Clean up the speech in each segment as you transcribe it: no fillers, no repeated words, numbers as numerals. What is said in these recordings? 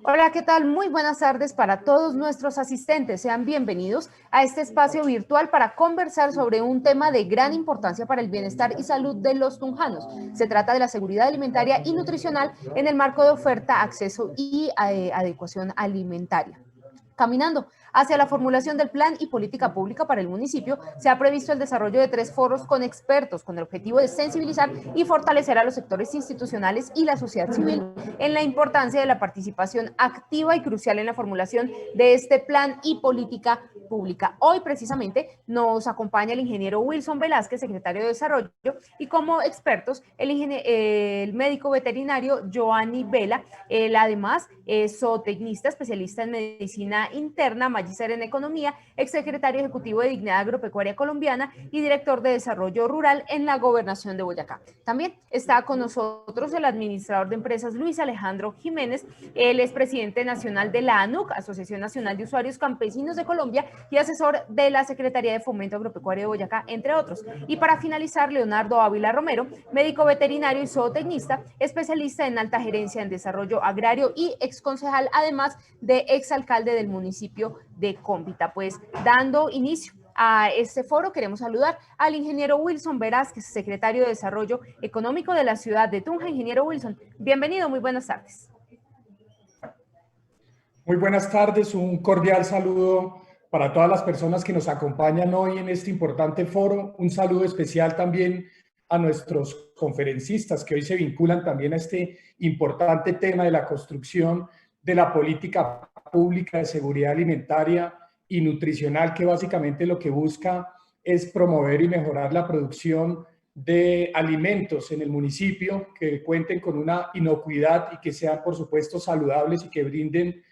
Hola, ¿qué tal? Muy buenas tardes para todos nuestros asistentes. Sean bienvenidos a este espacio virtual para conversar sobre un tema de gran importancia para el bienestar y salud de los tunjanos. Se trata de la seguridad alimentaria y nutricional en el marco de oferta, acceso y adecuación alimentaria. Caminando hacia la formulación del plan y política pública para el municipio, se ha previsto el desarrollo de 3 foros con expertos con el objetivo de sensibilizar y fortalecer a los sectores institucionales y la sociedad civil en la importancia de la participación activa y crucial en la formulación de este plan y política pública. Hoy precisamente nos acompaña el ingeniero Wilson Velázquez, secretario de Desarrollo, y como expertos el médico veterinario Giovanni Vela. Él además es zootecnista, especialista en medicina interna, magíster en economía, exsecretario ejecutivo de Dignidad Agropecuaria Colombiana y director de desarrollo rural en la Gobernación de Boyacá. También está con nosotros el administrador de empresas Luis Alejandro Jiménez. Él es presidente nacional de la ANUC, Asociación Nacional de Usuarios Campesinos de Colombia, y asesor de la Secretaría de Fomento Agropecuario de Boyacá, entre otros. Y para finalizar, Leonardo Ávila Romero, médico veterinario y zootecnista, especialista en alta gerencia en desarrollo agrario y exconcejal, además de exalcalde del municipio de Cómbita. Pues dando inicio a este foro, queremos saludar al ingeniero Wilson Velázquez, secretario de Desarrollo Económico de la ciudad de Tunja. Ingeniero Wilson, bienvenido, muy buenas tardes. Muy buenas tardes, un cordial saludo para todas las personas que nos acompañan hoy en este importante foro. Un saludo especial también a nuestros conferencistas que hoy se vinculan también a este importante tema de la construcción de la política pública de seguridad alimentaria y nutricional, que básicamente lo que busca es promover y mejorar la producción de alimentos en el municipio que cuenten con una inocuidad y que sean, por supuesto, saludables y que brinden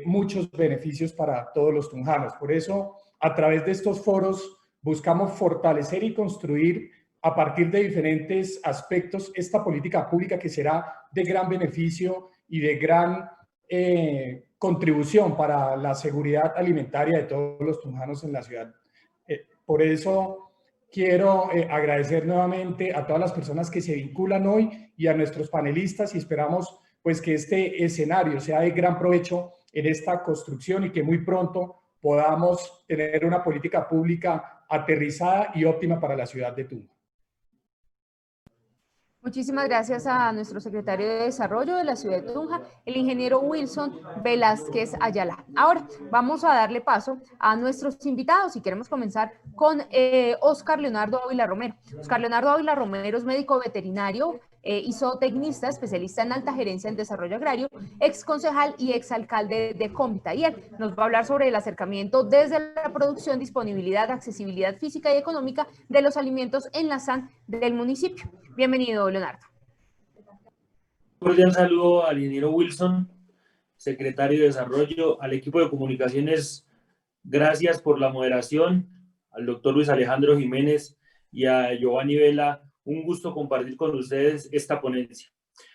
muchos beneficios para todos los tunjanos. Por eso, a través de estos foros, buscamos fortalecer y construir a partir de diferentes aspectos esta política pública que será de gran beneficio y de gran contribución para la seguridad alimentaria de todos los tunjanos en la ciudad. Por eso quiero agradecer nuevamente a todas las personas que se vinculan hoy y a nuestros panelistas, y esperamos pues que este escenario sea de gran provecho en esta construcción y que muy pronto podamos tener una política pública aterrizada y óptima para la ciudad de Tunja. Muchísimas gracias a nuestro secretario de Desarrollo de la ciudad de Tunja, el ingeniero Wilson Velázquez Ayala. Ahora vamos a darle paso a nuestros invitados y queremos comenzar con Oscar Leonardo Ávila Romero. Oscar Leonardo Ávila Romero es médico veterinario y zootecnista, especialista en alta gerencia en desarrollo agrario, ex concejal y ex alcalde de Cómbita. Y él nos va a hablar sobre el acercamiento desde la producción, disponibilidad, accesibilidad física y económica de los alimentos en la SAN del municipio. Bienvenido, Leonardo. Un cordial saludo al ingeniero Wilson, secretario de Desarrollo, al equipo de comunicaciones, gracias por la moderación, al doctor Luis Alejandro Jiménez y a Giovanni Vela, un gusto compartir con ustedes esta ponencia.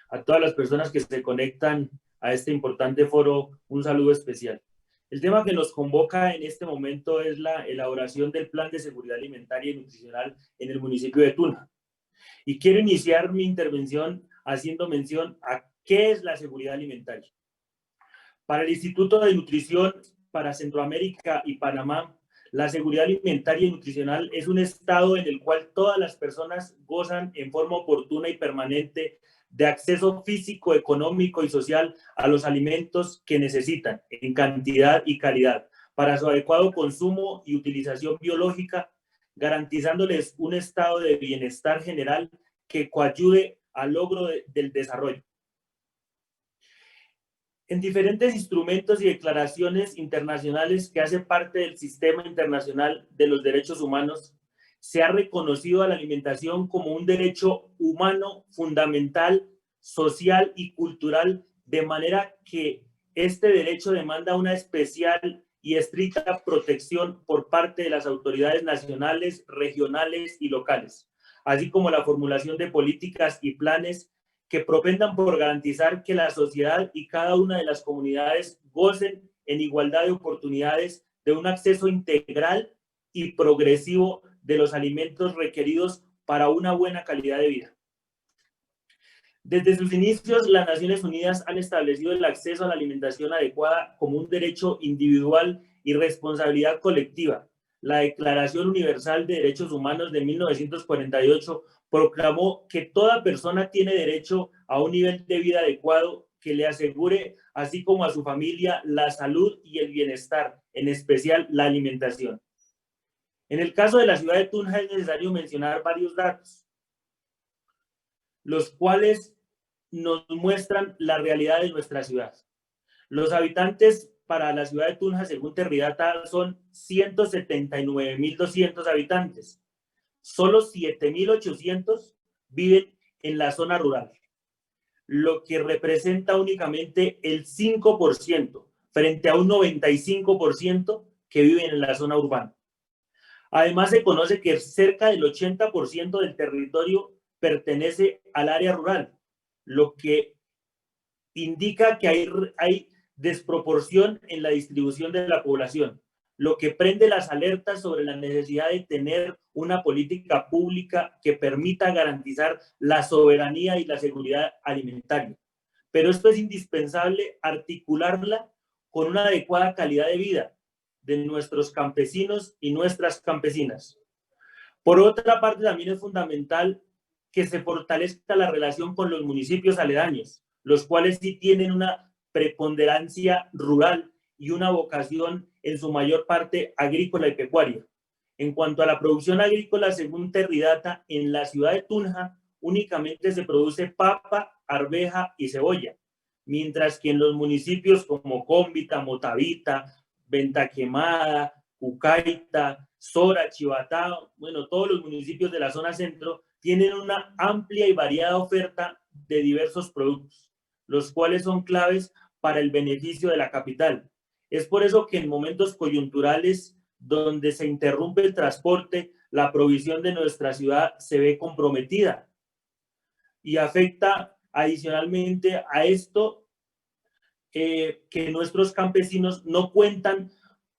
A todas las personas que se conectan a este importante foro, un saludo especial. El tema que nos convoca en este momento es la elaboración del Plan de Seguridad Alimentaria y Nutricional en el municipio de Tunja. Y quiero iniciar mi intervención haciendo mención a qué es la seguridad alimentaria. Para el Instituto de Nutrición para Centroamérica y Panamá, la seguridad alimentaria y nutricional es un estado en el cual todas las personas gozan en forma oportuna y permanente de acceso físico, económico y social a los alimentos que necesitan en cantidad y calidad para su adecuado consumo y utilización biológica, garantizándoles un estado de bienestar general que coadyuve al logro del desarrollo. En diferentes instrumentos y declaraciones internacionales que hacen parte del Sistema Internacional de los Derechos Humanos, se ha reconocido a la alimentación como un derecho humano fundamental, social y cultural, de manera que este derecho demanda una especial y estricta protección por parte de las autoridades nacionales, regionales y locales, así como la formulación de políticas y planes que propendan por garantizar que la sociedad y cada una de las comunidades gocen en igualdad de oportunidades de un acceso integral y progresivo de los alimentos requeridos para una buena calidad de vida. Desde sus inicios, las Naciones Unidas han establecido el acceso a la alimentación adecuada como un derecho individual y responsabilidad colectiva. La Declaración Universal de Derechos Humanos de 1948 proclamó que toda persona tiene derecho a un nivel de vida adecuado que le asegure, así como a su familia, la salud y el bienestar, en especial la alimentación. En el caso de la ciudad de Tunja es necesario mencionar varios datos, los cuales nos muestran la realidad de nuestra ciudad. Los habitantes para la ciudad de Tunja, según Terridata, son 179.200 habitantes. Solo 7.800 viven en la zona rural, lo que representa únicamente el 5% frente a un 95% que viven en la zona urbana. Además, se conoce que cerca del 80% del territorio pertenece al área rural, lo que indica que hay desproporción en la distribución de la población, lo que prende las alertas sobre la necesidad de tener una política pública que permita garantizar la soberanía y la seguridad alimentaria. Pero esto es indispensable articularla con una adecuada calidad de vida de nuestros campesinos y nuestras campesinas. Por otra parte, también es fundamental que se fortalezca la relación con los municipios aledaños, los cuales sí tienen una preponderancia rural y una vocación en su mayor parte agrícola y pecuaria. En cuanto a la producción agrícola, según Terridata, en la ciudad de Tunja únicamente se produce papa, arveja y cebolla, mientras que en los municipios como Cómbita, Motavita, Venta Quemada, Cucaita, Sora, Chivatá, bueno, todos los municipios de la zona centro tienen una amplia y variada oferta de diversos productos, los cuales son claves para el beneficio de la capital. Es por eso que en momentos coyunturales donde se interrumpe el transporte, la provisión de nuestra ciudad se ve comprometida y afecta adicionalmente a esto que nuestros campesinos no cuentan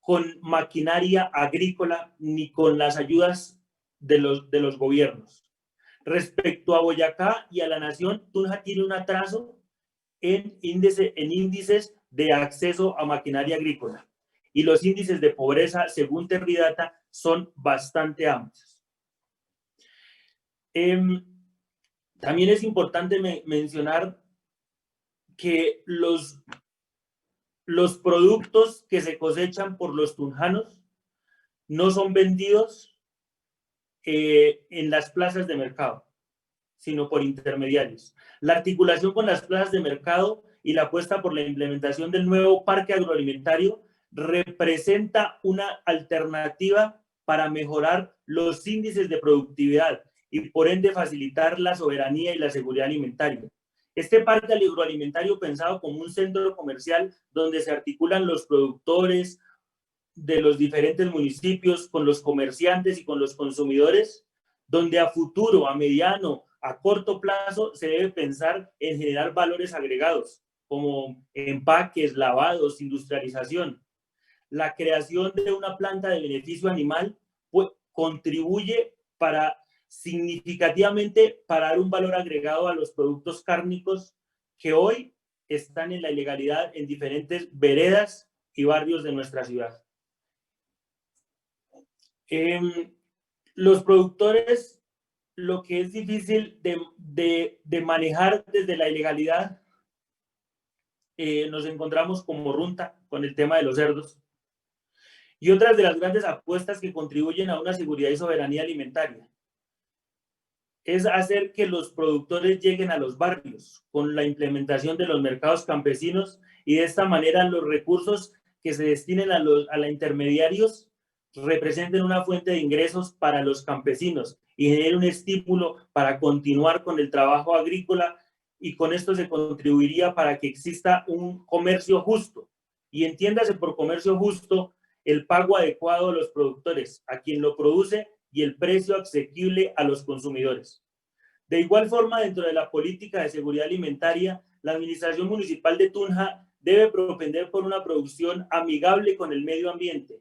con maquinaria agrícola ni con las ayudas de los gobiernos. Respecto a Boyacá y a la nación, Tunja tiene un atraso en índices de acceso a maquinaria agrícola y los índices de pobreza, según Terridata, son bastante amplios. También es importante mencionar que los productos que se cosechan por los tunjanos no son vendidos en las plazas de mercado, sino por intermediarios. La articulación con las plazas de mercado y la apuesta por la implementación del nuevo parque agroalimentario representa una alternativa para mejorar los índices de productividad y por ende facilitar la soberanía y la seguridad alimentaria. Este parque agroalimentario pensado como un centro comercial donde se articulan los productores de los diferentes municipios con los comerciantes y con los consumidores, donde a futuro, a mediano, a corto plazo se debe pensar en generar valores agregados como empaques, lavados, industrialización. La creación de una planta de beneficio animal contribuye significativamente para dar un valor agregado a los productos cárnicos que hoy están en la ilegalidad en diferentes veredas y barrios de nuestra ciudad. Los productores, lo que es difícil de manejar desde la ilegalidad, nos encontramos como Runta con el tema de los cerdos y otras de las grandes apuestas que contribuyen a una seguridad y soberanía alimentaria es hacer que los productores lleguen a los barrios con la implementación de los mercados campesinos y de esta manera los recursos que se destinen a los intermediarios representen una fuente de ingresos para los campesinos y generen un estímulo para continuar con el trabajo agrícola, y con esto se contribuiría para que exista un comercio justo. Y entiéndase por comercio justo el pago adecuado a los productores, a quien lo produce, y el precio asequible a los consumidores. De igual forma, dentro de la política de seguridad alimentaria, la Administración Municipal de Tunja debe propender por una producción amigable con el medio ambiente.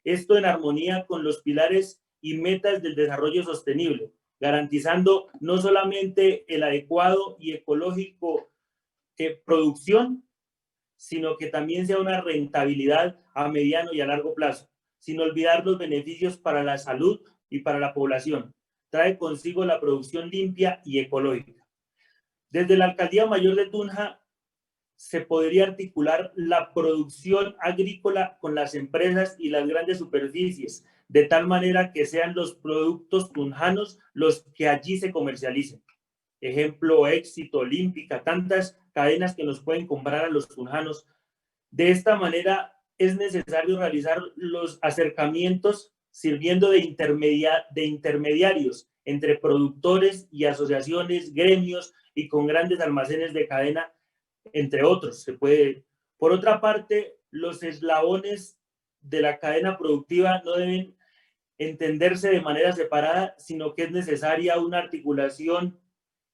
Esto en armonía con los pilares y metas del desarrollo sostenible, garantizando no solamente el adecuado y ecológico producción, sino que también sea una rentabilidad a mediano y a largo plazo, sin olvidar los beneficios para la salud y para la población. Trae consigo la producción limpia y ecológica. Desde la Alcaldía Mayor de Tunja se podría articular la producción agrícola con las empresas y las grandes superficies, de tal manera que sean los productos tunjanos los que allí se comercialicen. Ejemplo, Éxito, Olímpica, tantas cadenas que nos pueden comprar a los tunjanos. De esta manera es necesario realizar los acercamientos sirviendo de intermediarios entre productores y asociaciones, gremios y con grandes almacenes de cadena, entre otros. Por otra parte, los eslabones de la cadena productiva no deben entenderse de manera separada, sino que es necesaria una articulación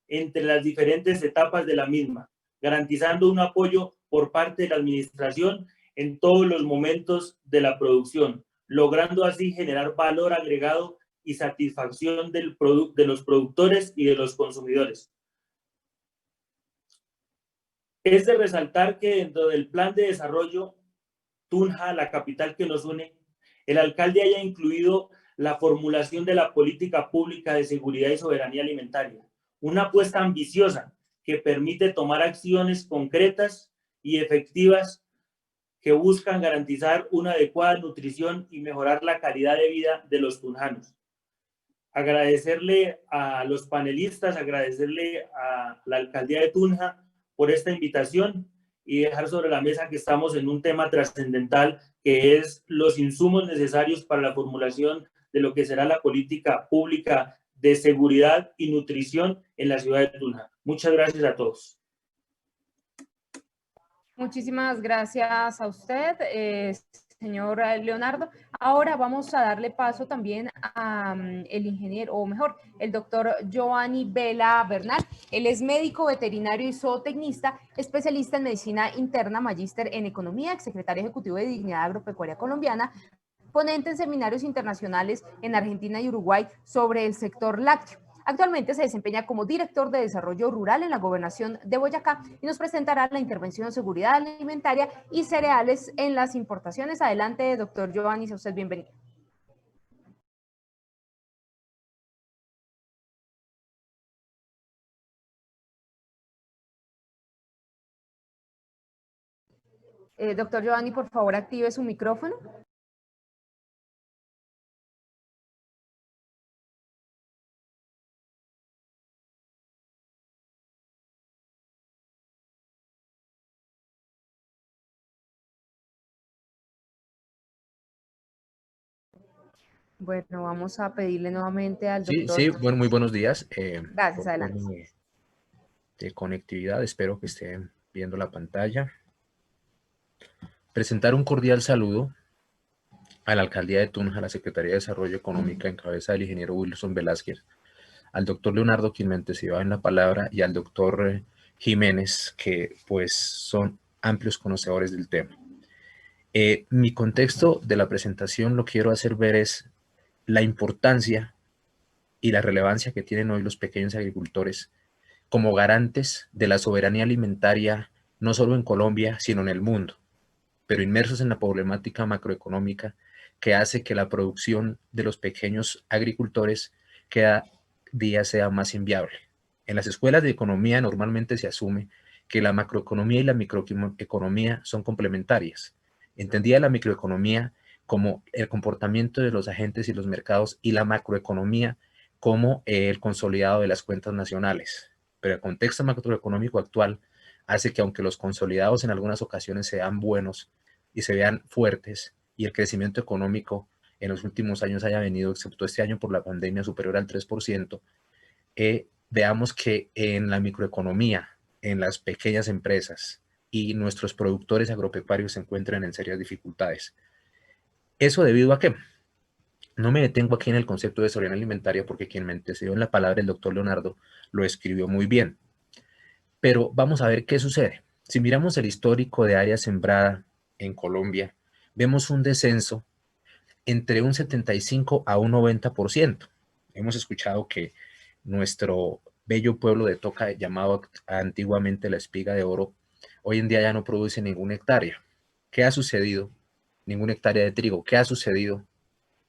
entre las diferentes etapas de la misma, garantizando un apoyo por parte de la administración en todos los momentos de la producción, logrando así generar valor agregado y satisfacción de los productores y de los consumidores. Es de resaltar que dentro del plan de desarrollo Tunja, la capital que nos une, el alcalde haya incluido la formulación de la política pública de seguridad y soberanía alimentaria, una apuesta ambiciosa que permite tomar acciones concretas y efectivas que buscan garantizar una adecuada nutrición y mejorar la calidad de vida de los tunjanos. Agradecerle a los panelistas, agradecerle a la alcaldía de Tunja por esta invitación y dejar sobre la mesa que estamos en un tema trascendental que es los insumos necesarios para la formulación de lo que será la política pública de seguridad y nutrición en la ciudad de Tunja. Muchas gracias a todos. Muchísimas gracias a usted, señor Leonardo. Ahora vamos a darle paso también a el ingeniero, o mejor, el doctor Giovanni Vela Bernal. Él es médico veterinario y zootecnista, especialista en medicina interna, magíster en economía, exsecretario ejecutivo de Dignidad Agropecuaria Colombiana, ponente en seminarios internacionales en Argentina y Uruguay sobre el sector lácteo. Actualmente se desempeña como director de desarrollo rural en la gobernación de Boyacá y nos presentará la intervención de seguridad alimentaria y cereales en las importaciones. Adelante, doctor Giovanni, sea usted bienvenido. Doctor Giovanni, por favor, active su micrófono. Bueno, vamos a pedirle nuevamente al doctor. Sí, bueno, muy buenos días. Gracias, adelante. De conectividad, espero que estén viendo la pantalla. Presentar un cordial saludo a la Alcaldía de Tunja, a la Secretaría de Desarrollo Económico en cabeza del ingeniero Wilson Velázquez, al doctor Leonardo, quien me antecedió en la palabra, y al doctor Jiménez, que pues son amplios conocedores del tema. Mi contexto de la presentación lo quiero hacer ver es la importancia y la relevancia que tienen hoy los pequeños agricultores como garantes de la soberanía alimentaria, no solo en Colombia, sino en el mundo, pero inmersos en la problemática macroeconómica que hace que la producción de los pequeños agricultores cada día sea más inviable. En las escuelas de economía normalmente se asume que la macroeconomía y la microeconomía son complementarias. Entendía la microeconomía como el comportamiento de los agentes y los mercados y la macroeconomía como el consolidado de las cuentas nacionales. Pero el contexto macroeconómico actual hace que aunque los consolidados en algunas ocasiones sean buenos y se vean fuertes y el crecimiento económico en los últimos años haya venido, excepto este año por la pandemia, superior al 3%, veamos que en la microeconomía, en las pequeñas empresas y nuestros productores agropecuarios se encuentran en serias dificultades. ¿Eso debido a qué? No me detengo aquí en el concepto de soberanía alimentaria porque quien me antecedió en la palabra, el doctor Leonardo, lo escribió muy bien. Pero vamos a ver qué sucede. Si miramos el histórico de área sembrada en Colombia, vemos un descenso entre un 75 a un 90%. Hemos escuchado que nuestro bello pueblo de Toca, llamado antiguamente la Espiga de Oro, hoy en día ya no produce ninguna hectárea. ¿Qué ha sucedido? Ninguna hectárea de trigo. ¿Qué ha sucedido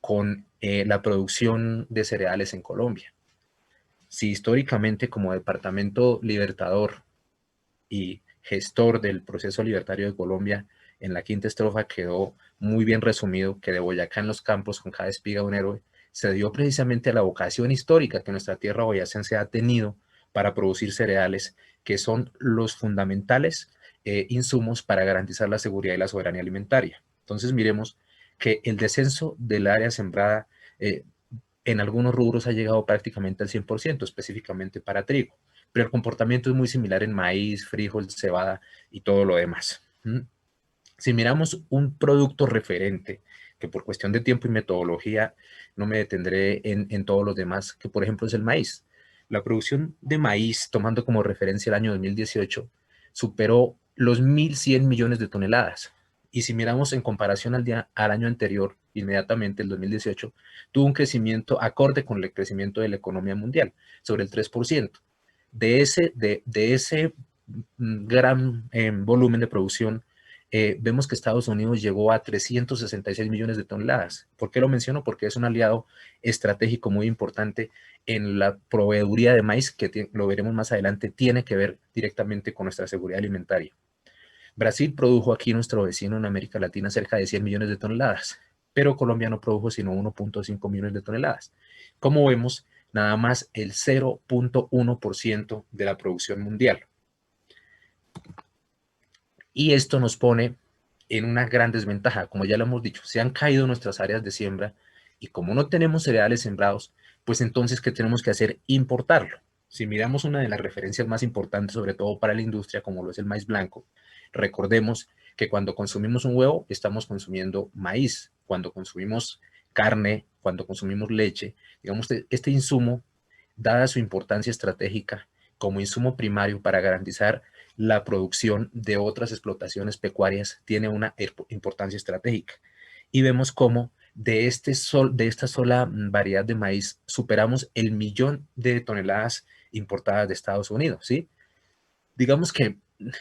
con la producción de cereales en Colombia? Si históricamente, como departamento libertador y gestor del proceso libertario de Colombia, en la quinta estrofa quedó muy bien resumido que de Boyacá en los campos, con cada espiga un héroe, se dio precisamente a la vocación histórica que nuestra tierra boyacense ha tenido para producir cereales, que son los fundamentales insumos para garantizar la seguridad y la soberanía alimentaria. Entonces miremos que el descenso del área sembrada en algunos rubros ha llegado prácticamente al 100%, específicamente para trigo, pero el comportamiento es muy similar en maíz, frijol, cebada y todo lo demás. Si miramos un producto referente, que por cuestión de tiempo y metodología no me detendré en todos los demás, que por ejemplo es el maíz. La producción de maíz, tomando como referencia el año 2018, superó los 1.100 millones de toneladas. Y si miramos en comparación al año anterior, inmediatamente el 2018, tuvo un crecimiento acorde con el crecimiento de la economía mundial, sobre el 3%. De ese gran volumen de producción, vemos que Estados Unidos llegó a 366 millones de toneladas. ¿Por qué lo menciono? Porque es un aliado estratégico muy importante en la proveeduría de maíz, que lo veremos más adelante, tiene que ver directamente con nuestra seguridad alimentaria. Brasil produjo aquí, nuestro vecino en América Latina, cerca de 100 millones de toneladas, pero Colombia no produjo sino 1.5 millones de toneladas. Como vemos, nada más el 0.1% de la producción mundial. Y esto nos pone en una gran desventaja. Como ya lo hemos dicho, se han caído nuestras áreas de siembra y como no tenemos cereales sembrados, pues entonces, ¿qué tenemos que hacer? Importarlo. Si miramos una de las referencias más importantes, sobre todo para la industria, como lo es el maíz blanco, recordemos que cuando consumimos un huevo, estamos consumiendo maíz. Cuando consumimos carne, cuando consumimos leche, digamos, este insumo, dada su importancia estratégica como insumo primario para garantizar la producción de otras explotaciones pecuarias, tiene una importancia estratégica. Y vemos cómo de esta sola variedad de maíz superamos el 1.000.000 de toneladas importadas de Estados Unidos, ¿sí? Digamos que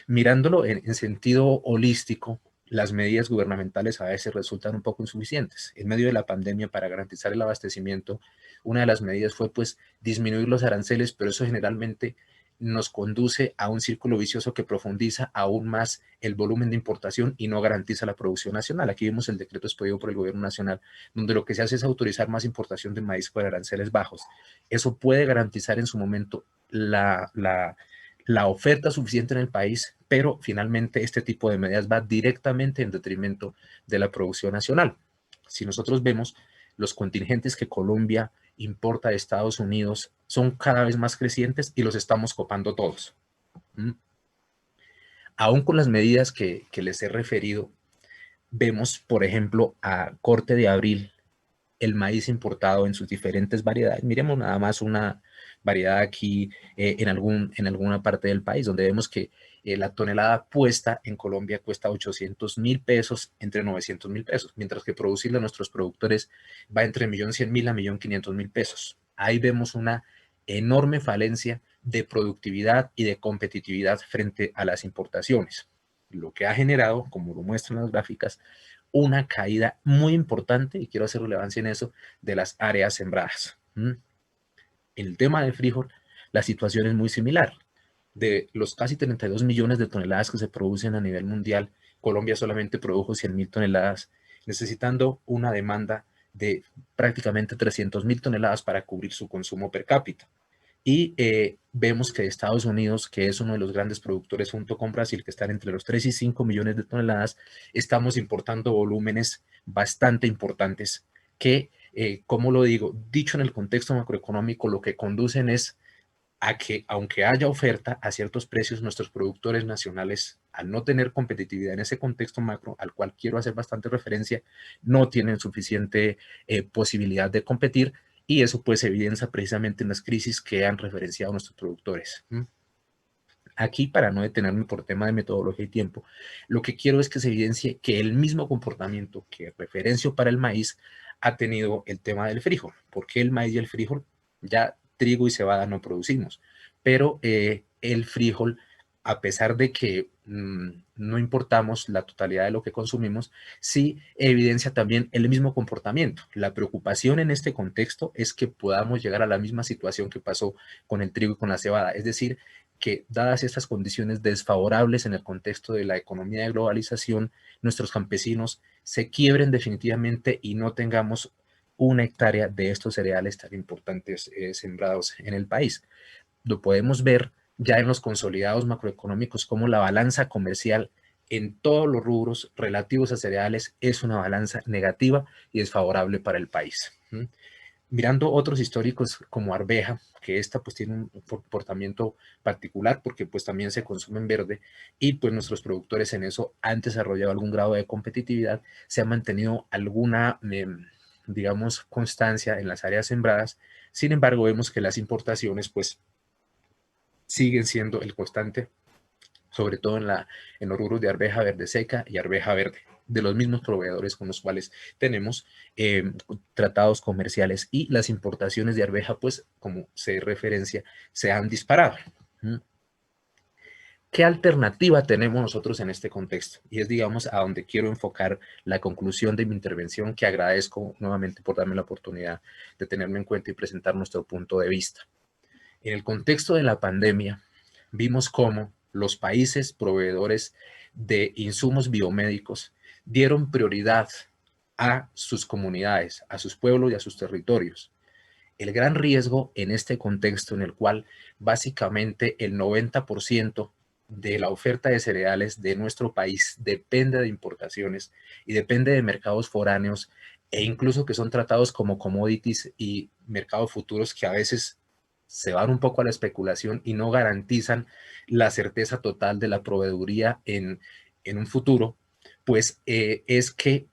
mirándolo en sentido holístico, las medidas gubernamentales a veces resultan un poco insuficientes. En medio de la pandemia, para garantizar el abastecimiento, una de las medidas fue pues disminuir los aranceles, pero eso generalmente nos conduce a un círculo vicioso que profundiza aún más el volumen de importación y no garantiza la producción nacional. Aquí vemos el decreto expedido por el gobierno nacional, donde lo que se hace es autorizar más importación de maíz por aranceles bajos. Eso puede garantizar en su momento la oferta suficiente en el país, pero finalmente este tipo de medidas va directamente en detrimento de la producción nacional. Si nosotros vemos, los contingentes que Colombia importa de Estados Unidos son cada vez más crecientes y los estamos copando todos. Aún con las medidas que les he referido, vemos, por ejemplo, a corte de abril, el maíz importado en sus diferentes variedades. Miremos nada más una variedad aquí en alguna parte del país, donde vemos que la tonelada puesta en Colombia cuesta 800.000 pesos, entre 900.000 pesos, mientras que producirla a nuestros productores va entre 1.100.000 a 1.500.000 pesos. Ahí vemos una enorme falencia de productividad y de competitividad frente a las importaciones, lo que ha generado, como lo muestran las gráficas, una caída muy importante, y quiero hacer relevancia en eso, de las áreas sembradas. En el tema del frijol, la situación es muy similar. De los casi 32 millones de toneladas que se producen a nivel mundial, Colombia solamente produjo 100.000 toneladas, necesitando una demanda de prácticamente 300.000 toneladas para cubrir su consumo per cápita. Y vemos que Estados Unidos, que es uno de los grandes productores junto con Brasil, que están entre los 3 y 5 millones de toneladas, estamos importando volúmenes bastante importantes que, como lo digo, dicho en el contexto macroeconómico, lo que conducen es a que, aunque haya oferta a ciertos precios, nuestros productores nacionales, al no tener competitividad en ese contexto macro, al cual quiero hacer bastante referencia, no tienen suficiente posibilidad de competir, y eso pues se evidencia precisamente en las crisis que han referenciado nuestros productores. Aquí, para no detenerme por tema de metodología y tiempo, lo que quiero es que se evidencie que el mismo comportamiento que referencio para el maíz ha tenido el tema del frijol. ¿Por qué el maíz y el frijol? Ya trigo y cebada no producimos, pero el frijol, a pesar de que no importamos la totalidad de lo que consumimos, sí evidencia también el mismo comportamiento. La preocupación en este contexto es que podamos llegar a la misma situación que pasó con el trigo y con la cebada, es decir, que dadas estas condiciones desfavorables en el contexto de la economía de globalización, nuestros campesinos se quiebren definitivamente y no tengamos una hectárea de estos cereales tan importantes sembrados en el país. Lo podemos ver ya en los consolidados macroeconómicos como la balanza comercial en todos los rubros relativos a cereales es una balanza negativa y desfavorable para el país. Mirando otros históricos como arveja, que esta pues tiene un comportamiento particular porque pues también se consume en verde y pues nuestros productores en eso han desarrollado algún grado de competitividad, se ha mantenido alguna, digamos, constancia en las áreas sembradas. Sin embargo, vemos que las importaciones pues siguen siendo el constante, sobre todo en los rubros de arveja verde seca y arveja verde, de los mismos proveedores con los cuales tenemos tratados comerciales, y las importaciones de arveja, pues como se referencia, se han disparado. ¿Qué alternativa tenemos nosotros en este contexto? Y es, digamos, a donde quiero enfocar la conclusión de mi intervención, que agradezco nuevamente por darme la oportunidad de tenerme en cuenta y presentar nuestro punto de vista. En el contexto de la pandemia, vimos cómo los países proveedores de insumos biomédicos dieron prioridad a sus comunidades, a sus pueblos y a sus territorios. El gran riesgo en este contexto en el cual básicamente el 90% de la oferta de cereales de nuestro país depende de importaciones y depende de mercados foráneos e incluso que son tratados como commodities y mercados futuros que a veces se van un poco a la especulación y no garantizan la certeza total de la proveeduría en un futuro, pues es que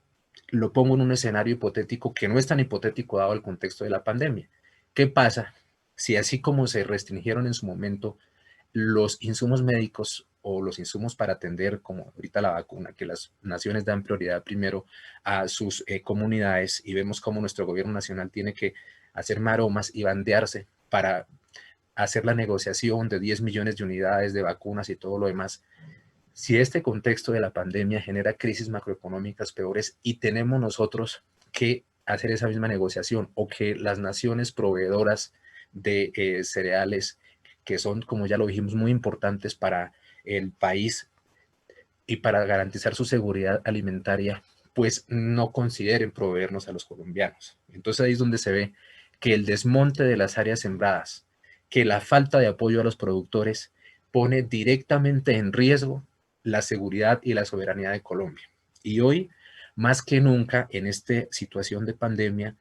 lo pongo en un escenario hipotético que no es tan hipotético dado el contexto de la pandemia. ¿Qué pasa si así como se restringieron en su momento los insumos médicos o los insumos para atender, como ahorita la vacuna, que las naciones dan prioridad primero a sus comunidades, y vemos cómo nuestro gobierno nacional tiene que hacer maromas y bandearse para hacer la negociación de 10 millones de unidades de vacunas y todo lo demás? Si este contexto de la pandemia genera crisis macroeconómicas peores y tenemos nosotros que hacer esa misma negociación, o que las naciones proveedoras de cereales, que son, como ya lo dijimos, muy importantes para el país y para garantizar su seguridad alimentaria, pues no consideren proveernos a los colombianos. Entonces ahí es donde se ve que el desmonte de las áreas sembradas, que la falta de apoyo a los productores pone directamente en riesgo la seguridad y la soberanía de Colombia. Y hoy, más que nunca, en esta situación de pandemia,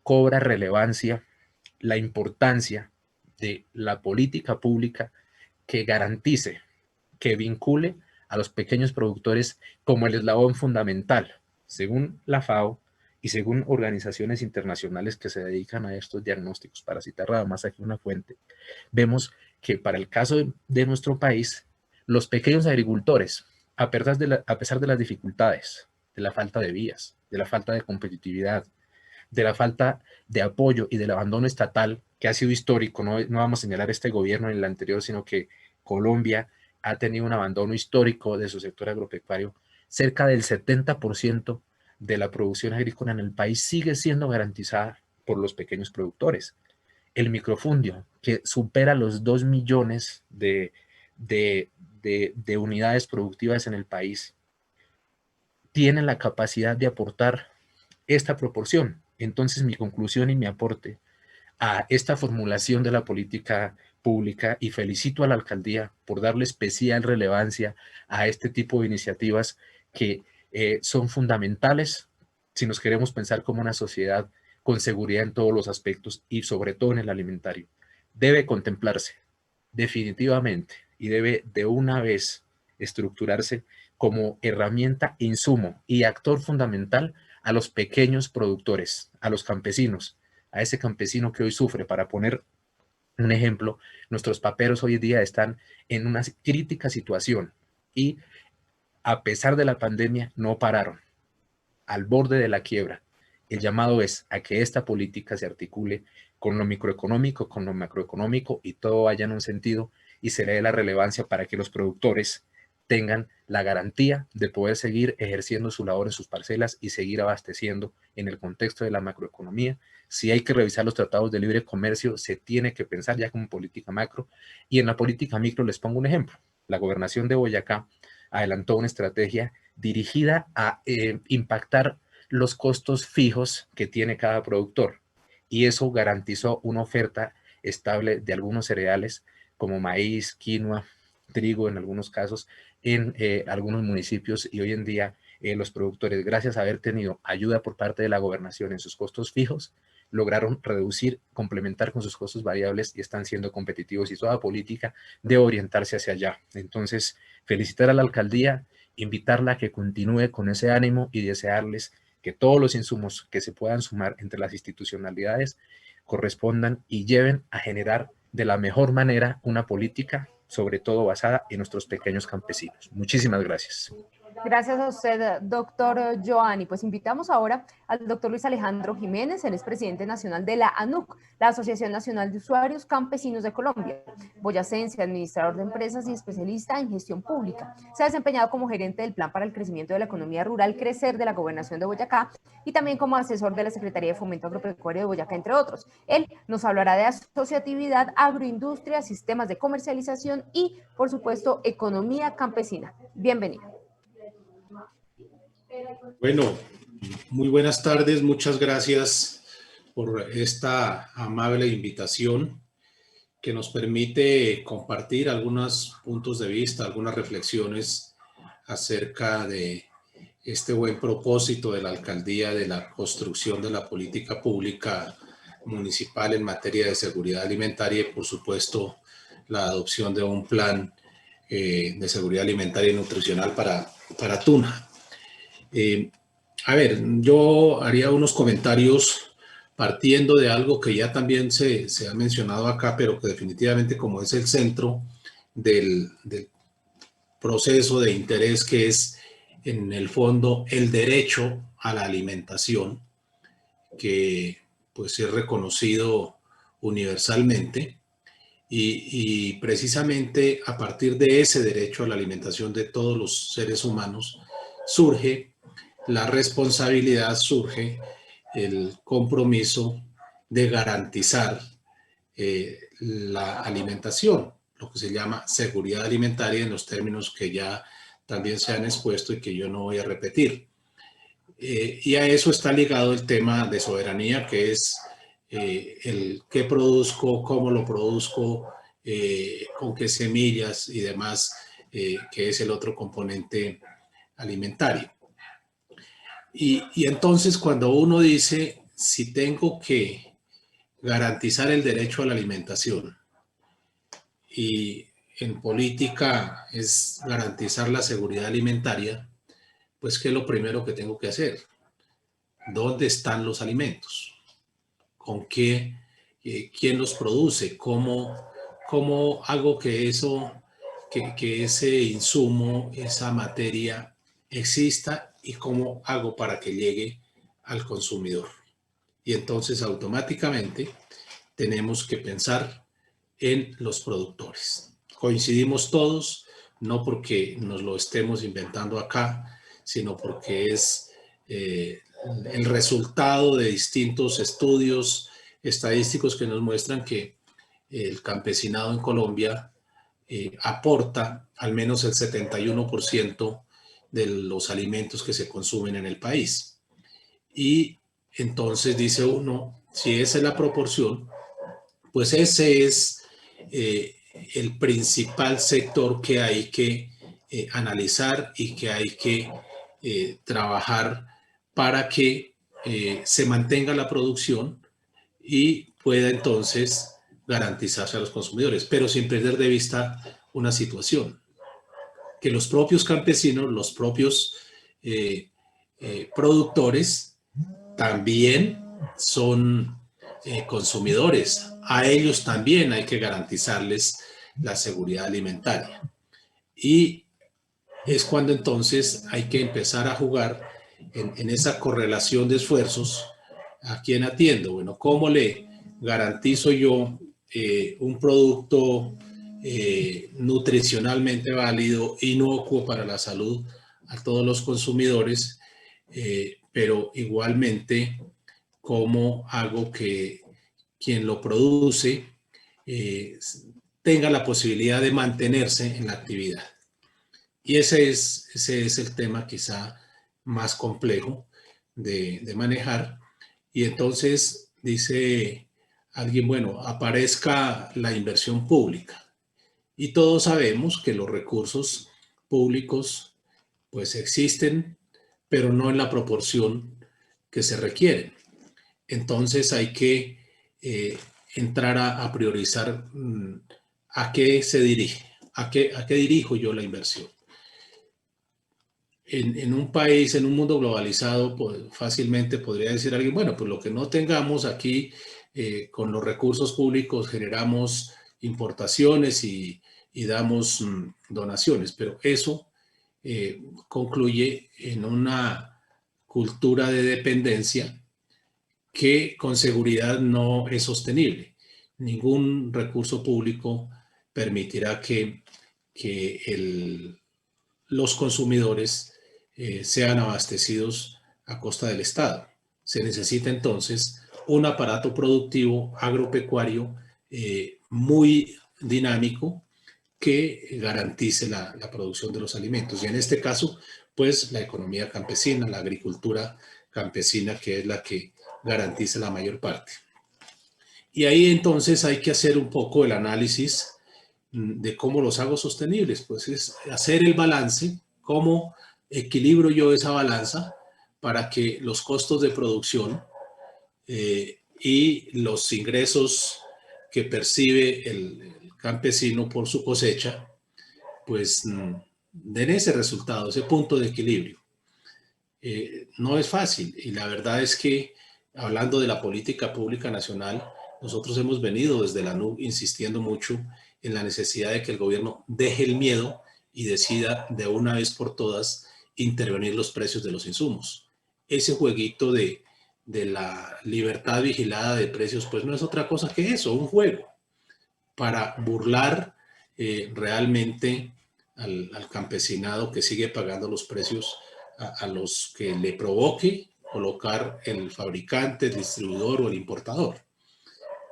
cobra relevancia la importancia de la política pública que garantice, que vincule a los pequeños productores como el eslabón fundamental, según la FAO y según organizaciones internacionales que se dedican a estos diagnósticos. Para citar nada más aquí una fuente, vemos que para el caso de nuestro país, los pequeños agricultores, a pesar de las dificultades, de la falta de vías, de la falta de competitividad, de la falta de apoyo y del abandono estatal que ha sido histórico, no vamos a señalar este gobierno ni el anterior, sino que Colombia ha tenido un abandono histórico de su sector agropecuario. Cerca del 70% de la producción agrícola en el país sigue siendo garantizada por los pequeños productores. El microfundio, que supera los 2 millones de unidades productivas en el país, tiene la capacidad de aportar esta proporción. Entonces, mi conclusión y mi aporte a esta formulación de la política pública, y felicito a la alcaldía por darle especial relevancia a este tipo de iniciativas que son fundamentales si nos queremos pensar como una sociedad con seguridad en todos los aspectos y sobre todo en el alimentario. Debe contemplarse definitivamente y debe de una vez estructurarse como herramienta, insumo y actor fundamental a los pequeños productores, a los campesinos, a ese campesino que hoy sufre. Para poner un ejemplo, nuestros paperos hoy en día están en una crítica situación y a pesar de la pandemia no pararon, al borde de la quiebra. El llamado es a que esta política se articule con lo microeconómico, con lo macroeconómico y todo vaya en un sentido y se le dé la relevancia para que los productores tengan la garantía de poder seguir ejerciendo su labor en sus parcelas y seguir abasteciendo en el contexto de la macroeconomía. Si hay que revisar los tratados de libre comercio, se tiene que pensar ya como política macro. Y en la política micro les pongo un ejemplo. La gobernación de Boyacá adelantó una estrategia dirigida a impactar los costos fijos que tiene cada productor. Y eso garantizó una oferta estable de algunos cereales como maíz, quinoa, trigo en algunos casos, en algunos municipios, y hoy en día los productores, gracias a haber tenido ayuda por parte de la gobernación en sus costos fijos, lograron reducir, complementar con sus costos variables y están siendo competitivos, y toda política debe orientarse hacia allá. Entonces, felicitar a la alcaldía, invitarla a que continúe con ese ánimo y desearles que todos los insumos que se puedan sumar entre las institucionalidades correspondan y lleven a generar de la mejor manera una política, sobre todo basada en nuestros pequeños campesinos. Muchísimas gracias. Gracias a usted, doctor Joanny. Pues invitamos ahora al doctor Luis Alejandro Jiménez. Él es presidente nacional de la ANUC, la Asociación Nacional de Usuarios Campesinos de Colombia, boyacense, administrador de empresas y especialista en gestión pública. Se ha desempeñado como gerente del Plan para el Crecimiento de la Economía Rural Crecer de la Gobernación de Boyacá y también como asesor de la Secretaría de Fomento Agropecuario de Boyacá, entre otros. Él nos hablará de asociatividad, agroindustria, sistemas de comercialización y, por supuesto, economía campesina. Bienvenido. Bueno, muy buenas tardes, muchas gracias por esta amable invitación que nos permite compartir algunos puntos de vista, algunas reflexiones acerca de este buen propósito de la alcaldía de la construcción de la política pública municipal en materia de seguridad alimentaria y, por supuesto, la adopción de un plan de seguridad alimentaria y nutricional para Tuna. A ver, yo haría unos comentarios partiendo de algo que ya también se ha mencionado acá, pero que definitivamente, como es el centro del proceso de interés, que es en el fondo el derecho a la alimentación, que pues es reconocido universalmente, y precisamente a partir de ese derecho a la alimentación de todos los seres humanos surge la responsabilidad, surge el compromiso de garantizar la alimentación, lo que se llama seguridad alimentaria en los términos que ya también se han expuesto y que yo no voy a repetir. Y a eso está ligado el tema de soberanía, que es el qué produzco, cómo lo produzco, con qué semillas y demás, que es el otro componente alimentario. Y entonces cuando uno dice, si tengo que garantizar el derecho a la alimentación y en política es garantizar la seguridad alimentaria, pues ¿qué es lo primero que tengo que hacer? ¿Dónde están los alimentos? ¿Con qué? ¿Quién los produce? ¿Cómo hago que eso, que ese insumo, esa materia exista? ¿Y cómo hago para que llegue al consumidor? Y entonces automáticamente tenemos que pensar en los productores. Coincidimos todos, no porque nos lo estemos inventando acá, sino porque es el resultado de distintos estudios estadísticos que nos muestran que el campesinado en Colombia aporta al menos el 71% de los alimentos que se consumen en el país. Y entonces dice uno, si esa es la proporción, pues ese es el principal sector que hay que analizar y que hay que trabajar para que se mantenga la producción y pueda entonces garantizarse a los consumidores, pero sin perder de vista una situación, que los propios campesinos, los propios productores también son consumidores. A ellos también hay que garantizarles la seguridad alimentaria. Y es cuando entonces hay que empezar a jugar en esa correlación de esfuerzos ¿A quién atiendo? Bueno, ¿cómo le garantizo yo un producto nutricionalmente válido, inocuo para la salud a todos los consumidores, pero igualmente cómo hago que quien lo produce tenga la posibilidad de mantenerse en la actividad? Y ese es el tema quizá más complejo de manejar. Y entonces dice alguien, bueno, aparezca la inversión pública. Y todos sabemos que los recursos públicos pues existen, pero no en la proporción que se requieren. Entonces hay que entrar a priorizar a qué se dirige, a qué dirijo yo la inversión. En un país, en un mundo globalizado, pues fácilmente podría decir alguien, bueno, pues lo que no tengamos aquí con los recursos públicos generamos importaciones y damos donaciones, pero eso concluye en una cultura de dependencia que con seguridad no es sostenible. Ningún recurso público permitirá que los consumidores sean abastecidos a costa del Estado. Se necesita entonces un aparato productivo agropecuario muy dinámico que garantice la producción de los alimentos. Y en este caso, pues la economía campesina, la agricultura campesina, que es la que garantiza la mayor parte. Y ahí entonces hay que hacer un poco el análisis de cómo los hago sostenibles, pues es hacer el balance, cómo equilibro yo esa balanza para que los costos de producción y los ingresos que percibe el campesino por su cosecha, pues den ese resultado, ese punto de equilibrio. No es fácil y la verdad es que hablando de la política pública nacional, nosotros hemos venido desde la NUC insistiendo mucho en la necesidad de que el gobierno deje el miedo y decida de una vez por todas intervenir los precios de los insumos. Ese jueguito de la libertad vigilada de precios, pues no es otra cosa que eso, un juego para burlar realmente al campesinado que sigue pagando los precios a los que le provoque colocar el fabricante, el distribuidor o el importador.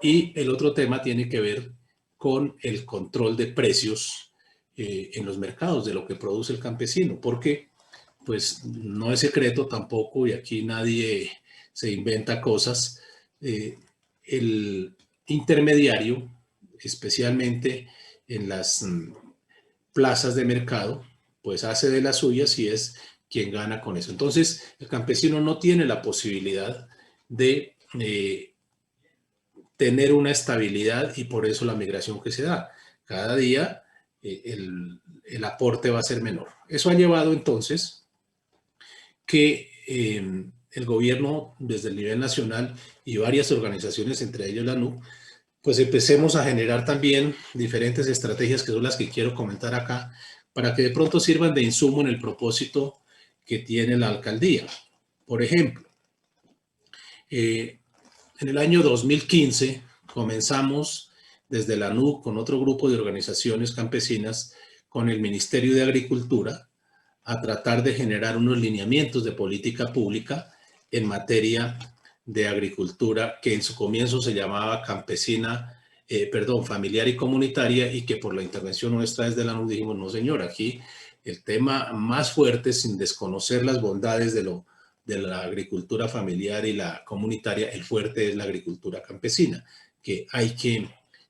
Y el otro tema tiene que ver con el control de precios en los mercados de lo que produce el campesino, porque pues no es secreto tampoco, y aquí nadie se inventa cosas, el intermediario, especialmente en las plazas de mercado, pues hace de las suyas y es quien gana con eso. Entonces, el campesino no tiene la posibilidad de tener una estabilidad y por eso la migración que se da. Cada día el aporte va a ser menor. Eso ha llevado entonces que el gobierno desde el nivel nacional y varias organizaciones, entre ellos la NUC, pues empecemos a generar también diferentes estrategias que son las que quiero comentar acá para que de pronto sirvan de insumo en el propósito que tiene la alcaldía. Por ejemplo, en el año 2015 comenzamos desde la NUC con otro grupo de organizaciones campesinas con el Ministerio de Agricultura a tratar de generar unos lineamientos de política pública en materia de agricultura que en su comienzo se llamaba familiar y comunitaria, y que por la intervención nuestra desde la NUC dijimos, no señor, aquí el tema más fuerte, sin desconocer las bondades de la agricultura familiar y la comunitaria, el fuerte es la agricultura campesina, que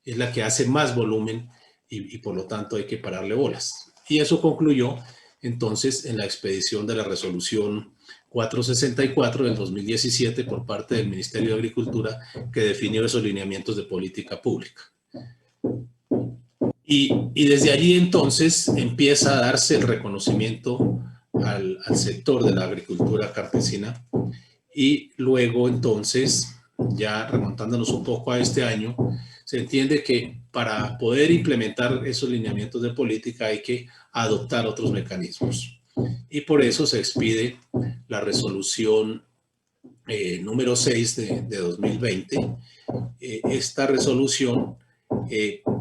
es la que hace más volumen y por lo tanto hay que pararle bolas. Y eso concluyó entonces en la expedición de la resolución 464 del 2017 por parte del Ministerio de Agricultura, que definió esos lineamientos de política pública. Y desde allí entonces empieza a darse el reconocimiento al sector de la agricultura campesina, y luego entonces, ya remontándonos un poco a este año, se entiende que para poder implementar esos lineamientos de política hay que adoptar otros mecanismos. Y por eso se expide la resolución número 6 de 2020, esta resolución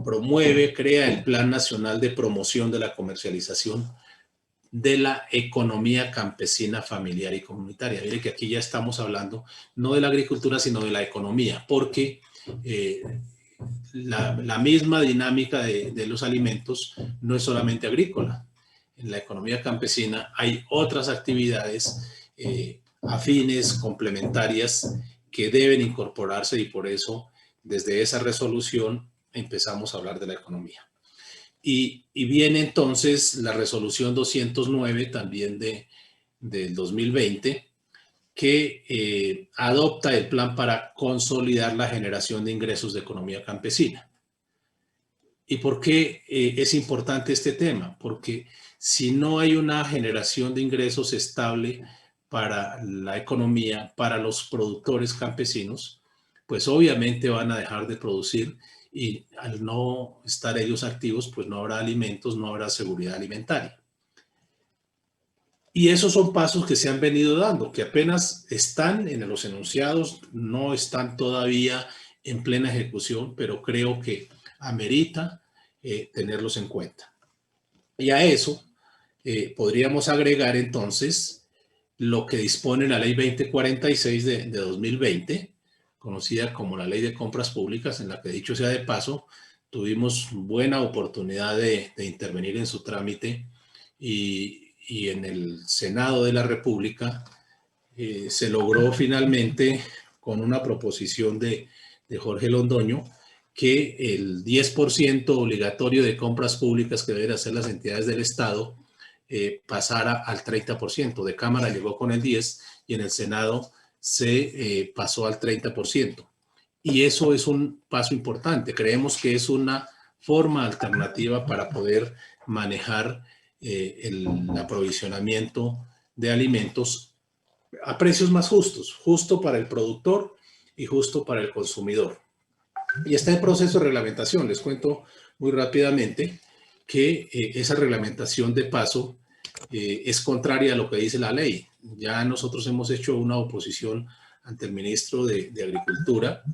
promueve, crea el Plan Nacional de Promoción de la Comercialización de la Economía Campesina, Familiar y Comunitaria. Mire que aquí ya estamos hablando no de la agricultura, sino de la economía, porque la misma dinámica de los alimentos no es solamente agrícola. En la economía campesina hay otras actividades afines, complementarias, que deben incorporarse, y por eso desde esa resolución empezamos a hablar de la economía. Y viene entonces la resolución 209 también del 2020, que adopta el plan para consolidar la generación de ingresos de economía campesina. ¿Y por qué es importante este tema? Porque si no hay una generación de ingresos estable para la economía, para los productores campesinos, pues obviamente van a dejar de producir, y al no estar ellos activos, pues no habrá alimentos, no habrá seguridad alimentaria. Y esos son pasos que se han venido dando, que apenas están en los enunciados, no están todavía en plena ejecución, pero creo que amerita tenerlos en cuenta. Y a eso podríamos agregar entonces lo que dispone la Ley 2046 de 2020, conocida como la Ley de Compras Públicas, en la que, dicho sea de paso, tuvimos buena oportunidad de intervenir en su trámite, y en el Senado de la República se logró finalmente, con una proposición de Jorge Londoño, que el 10% obligatorio de compras públicas que deben hacer las entidades del Estado pasara al 30%. De Cámara llegó con el 10% y en el Senado se pasó al 30%. Y eso es un paso importante. Creemos que es una forma alternativa para poder manejar el aprovisionamiento de alimentos a precios más justos, justo para el productor y justo para el consumidor. Y está en proceso de reglamentación. Les cuento muy rápidamente que esa reglamentación de paso es contraria a lo que dice la ley. Ya nosotros hemos hecho una oposición ante el ministro de Agricultura,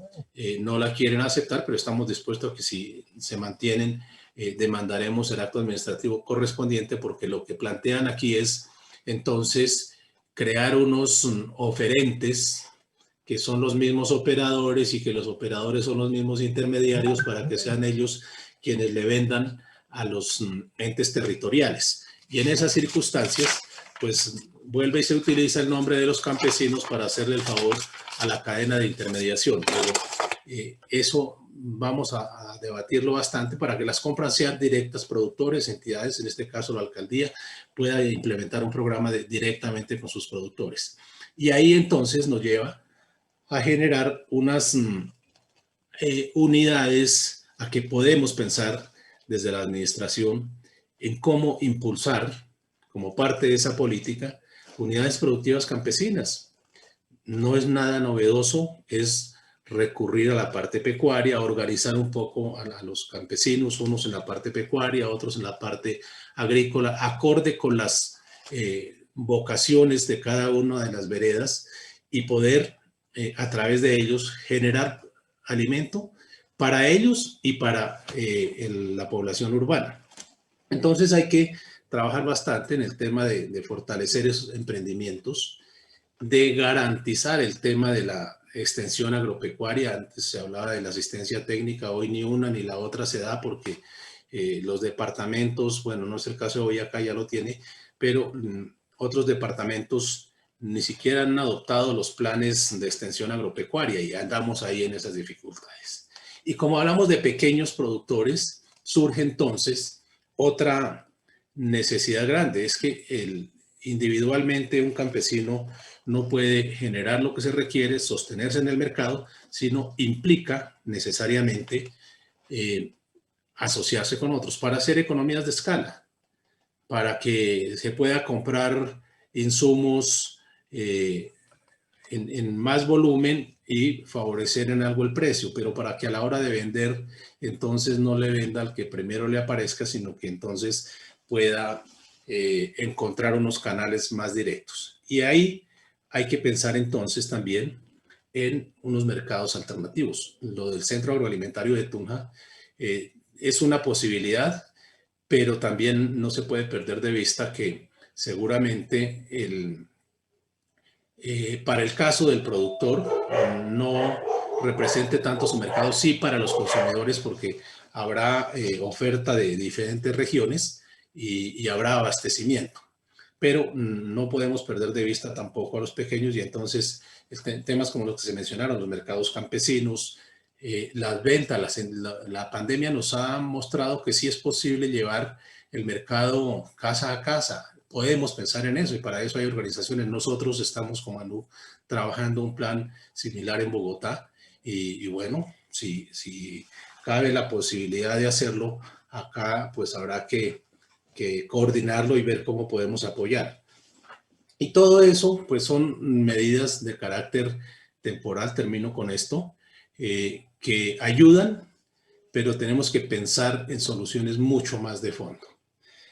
no la quieren aceptar, pero estamos dispuestos a que, si se mantienen, demandaremos el acto administrativo correspondiente, porque lo que plantean aquí es entonces crear unos oferentes que son los mismos operadores, y que los operadores son los mismos intermediarios, para que sean ellos quienes le vendan a los entes territoriales. Y en esas circunstancias, pues vuelve y se utiliza el nombre de los campesinos para hacerle el favor a la cadena de intermediación. Pero eso vamos a debatirlo bastante, para que las compras sean directas. Productores, entidades, en este caso la alcaldía, pueda implementar un programa directamente con sus productores. Y ahí entonces nos lleva a generar unas unidades, a que podemos pensar desde la administración en cómo impulsar, como parte de esa política, unidades productivas campesinas. No es nada novedoso, es recurrir a la parte pecuaria, organizar un poco a los campesinos, unos en la parte pecuaria, otros en la parte agrícola, acorde con las vocaciones de cada una de las veredas, y poder a través de ellos generar alimento para ellos y para la población urbana. Entonces hay que trabajar bastante en el tema de fortalecer esos emprendimientos, de garantizar el tema de la extensión agropecuaria. Antes se hablaba de la asistencia técnica, hoy ni una ni la otra se da, porque los departamentos, bueno, no es el caso de Boyacá, ya lo tiene, pero otros departamentos ni siquiera han adoptado los planes de extensión agropecuaria, y andamos ahí en esas dificultades. Y como hablamos de pequeños productores, surge entonces otra necesidad grande, es que individualmente un campesino no puede generar lo que se requiere, sostenerse en el mercado, sino implica necesariamente asociarse con otros para hacer economías de escala, para que se pueda comprar insumos en más volumen y favorecer en algo el precio, pero para que a la hora de vender entonces no le venda al que primero le aparezca, sino que entonces pueda encontrar unos canales más directos. Y ahí hay que pensar entonces también en unos mercados alternativos. Lo del Centro Agroalimentario de Tunja es una posibilidad, pero también no se puede perder de vista que seguramente para el caso del productor no represente tanto su mercado, sí para los consumidores, porque habrá oferta de diferentes regiones y habrá abastecimiento. Pero no podemos perder de vista tampoco a los pequeños, y entonces temas como los que se mencionaron, los mercados campesinos, las ventas, la pandemia nos ha mostrado que sí es posible llevar el mercado casa a casa. Podemos pensar en eso y para eso hay organizaciones. Nosotros estamos como ANU trabajando un plan similar en Bogotá y bueno, si cabe la posibilidad de hacerlo acá, pues habrá que coordinarlo y ver cómo podemos apoyar. Y todo eso, pues son medidas de carácter temporal, termino con esto, que ayudan, pero tenemos que pensar en soluciones mucho más de fondo.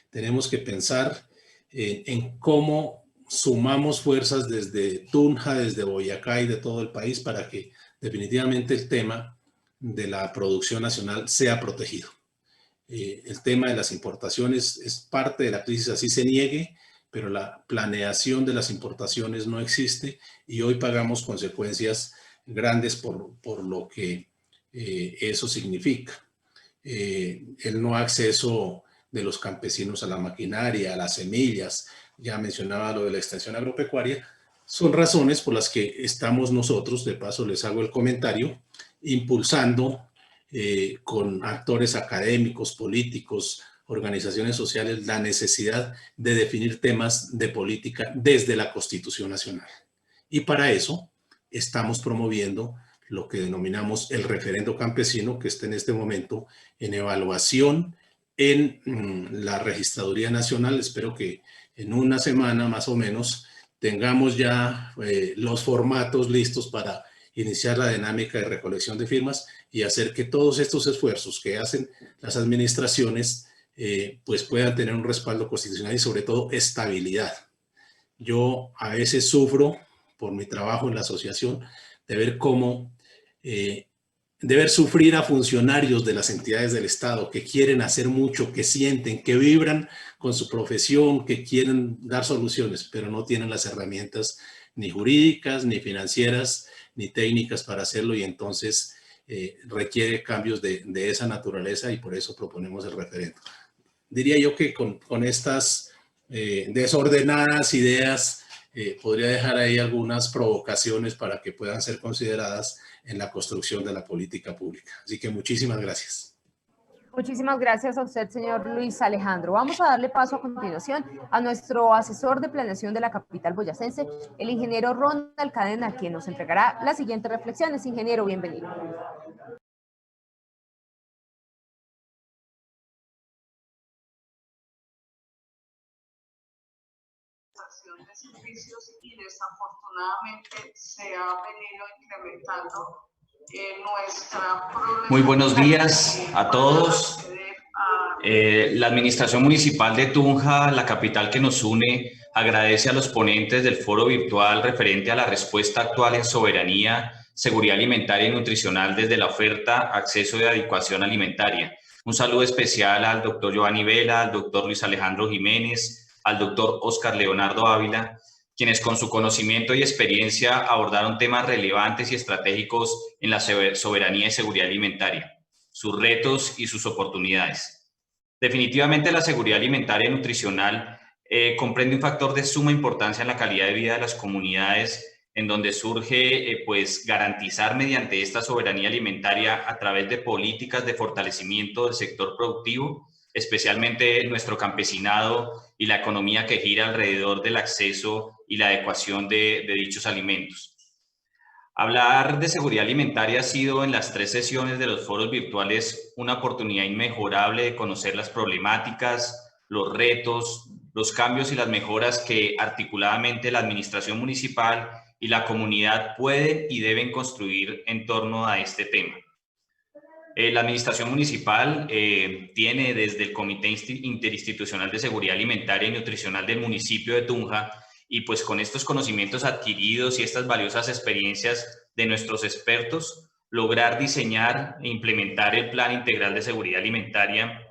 Tenemos que pensar en cómo sumamos fuerzas desde Tunja, desde Boyacá y de todo el país para que definitivamente el tema de la producción nacional sea protegido. El tema de las importaciones es parte de la crisis, así se niegue, pero la planeación de las importaciones no existe y hoy pagamos consecuencias grandes por lo que eso significa. El no acceso de los campesinos a la maquinaria, a las semillas, ya mencionaba lo de la extensión agropecuaria, son razones por las que estamos nosotros, de paso les hago el comentario, impulsando con actores académicos, políticos, organizaciones sociales, la necesidad de definir temas de política desde la Constitución Nacional. Y para eso estamos promoviendo lo que denominamos el referendo campesino, que está en este momento en evaluación en la Registraduría Nacional. Espero que en una semana más o menos tengamos ya los formatos listos para iniciar la dinámica de recolección de firmas y hacer que todos estos esfuerzos que hacen las administraciones pues puedan tener un respaldo constitucional y sobre todo estabilidad. Yo a veces sufro por mi trabajo en la asociación de ver cómo de ver sufrir a funcionarios de las entidades del Estado que quieren hacer mucho, que sienten, que vibran con su profesión, que quieren dar soluciones, pero no tienen las herramientas ni jurídicas, ni financieras, ni técnicas para hacerlo, y entonces requiere cambios de esa naturaleza y por eso proponemos el referendo. Diría yo que con estas desordenadas ideas podría dejar ahí algunas provocaciones para que puedan ser consideradas en la construcción de la política pública. Así que muchísimas gracias. Muchísimas gracias a usted, señor Luis Alejandro. Vamos a darle paso a continuación a nuestro asesor de planeación de la capital boyacense, el ingeniero Ronald Cadena, quien nos entregará las siguientes reflexiones. Ingeniero, bienvenido. De servicios y desafortunadamente se ha venido incrementando nuestra problemática. Muy buenos días a todos. La Administración Municipal de Tunja, la capital que nos une, agradece a los ponentes del foro virtual referente a la respuesta actual en soberanía, seguridad alimentaria y nutricional desde la oferta, acceso y adecuación alimentaria. Un saludo especial al doctor Giovanni Vela, al doctor Luis Alejandro Jiménez, al doctor Oscar Leonardo Ávila, quienes con su conocimiento y experiencia abordaron temas relevantes y estratégicos en la soberanía y seguridad alimentaria, sus retos y sus oportunidades. Definitivamente la seguridad alimentaria y nutricional comprende un factor de suma importancia en la calidad de vida de las comunidades, en donde surge pues garantizar mediante esta soberanía alimentaria a través de políticas de fortalecimiento del sector productivo, especialmente nuestro campesinado y la economía que gira alrededor del acceso y la adecuación de dichos alimentos. Hablar de seguridad alimentaria ha sido en las 3 sesiones de los foros virtuales una oportunidad inmejorable de conocer las problemáticas, los retos, los cambios y las mejoras que articuladamente la administración municipal y la comunidad pueden y deben construir en torno a este tema. La administración municipal tiene desde el Comité Interinstitucional de Seguridad Alimentaria y Nutricional del municipio de Tunja y pues con estos conocimientos adquiridos y estas valiosas experiencias de nuestros expertos, lograr diseñar e implementar el Plan Integral de Seguridad Alimentaria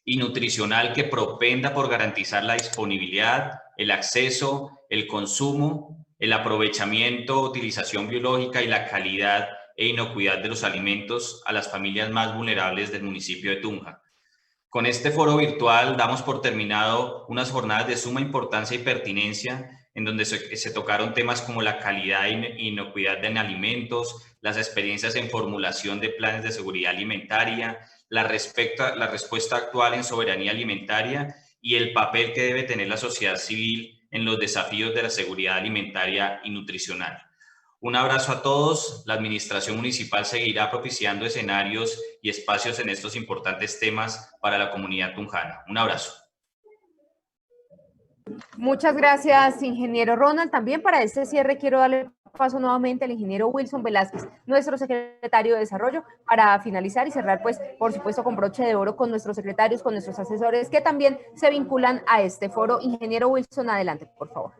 y Nutricional que propenda por garantizar la disponibilidad, el acceso, el consumo, el aprovechamiento, utilización biológica y la calidad e inocuidad de los alimentos a las familias más vulnerables del municipio de Tunja. Con este foro virtual damos por terminado unas jornadas de suma importancia y pertinencia en donde se tocaron temas como la calidad e inocuidad en alimentos, las experiencias en formulación de planes de seguridad alimentaria, la respuesta actual en soberanía alimentaria y el papel que debe tener la sociedad civil en los desafíos de la seguridad alimentaria y nutricional. Un abrazo a todos. La Administración Municipal seguirá propiciando escenarios y espacios en estos importantes temas para la comunidad tunjana. Un abrazo. Muchas gracias, ingeniero Ronald. También para este cierre quiero darle paso nuevamente al ingeniero Wilson Velázquez, nuestro secretario de Desarrollo, para finalizar y cerrar, pues, por supuesto, con broche de oro con nuestros secretarios, con nuestros asesores que también se vinculan a este foro. Ingeniero Wilson, adelante, por favor.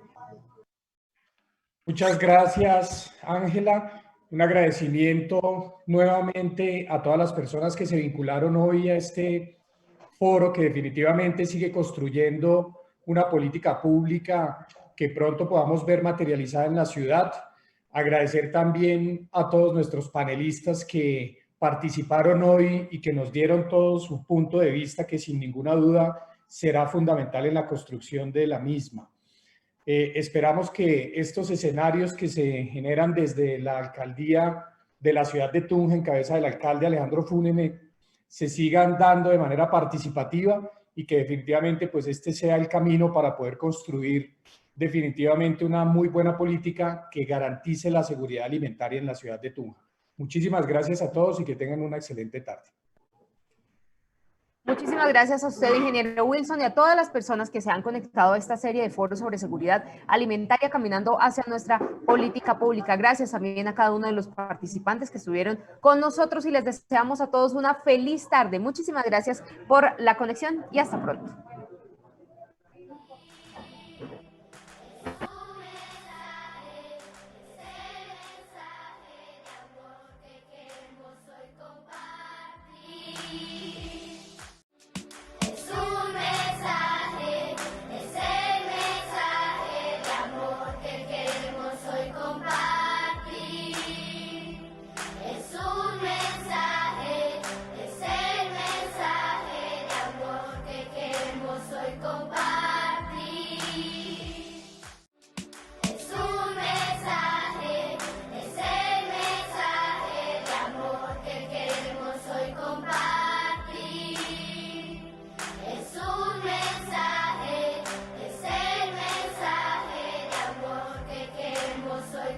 Muchas gracias, Ángela. Un agradecimiento nuevamente a todas las personas que se vincularon hoy a este foro que definitivamente sigue construyendo una política pública que pronto podamos ver materializada en la ciudad. Agradecer también a todos nuestros panelistas que participaron hoy y que nos dieron todo su punto de vista, que sin ninguna duda será fundamental en la construcción de la misma. Esperamos que estos escenarios que se generan desde la alcaldía de la ciudad de Tunja, en cabeza del alcalde Alejandro Fúnene, se sigan dando de manera participativa y que definitivamente pues este sea el camino para poder construir definitivamente una muy buena política que garantice la seguridad alimentaria en la ciudad de Tunja. Muchísimas gracias a todos y que tengan una excelente tarde. Muchísimas gracias a usted, ingeniero Wilson, y a todas las personas que se han conectado a esta serie de foros sobre seguridad alimentaria caminando hacia nuestra política pública. Gracias también a cada uno de los participantes que estuvieron con nosotros y les deseamos a todos una feliz tarde. Muchísimas gracias por la conexión y hasta pronto. Soy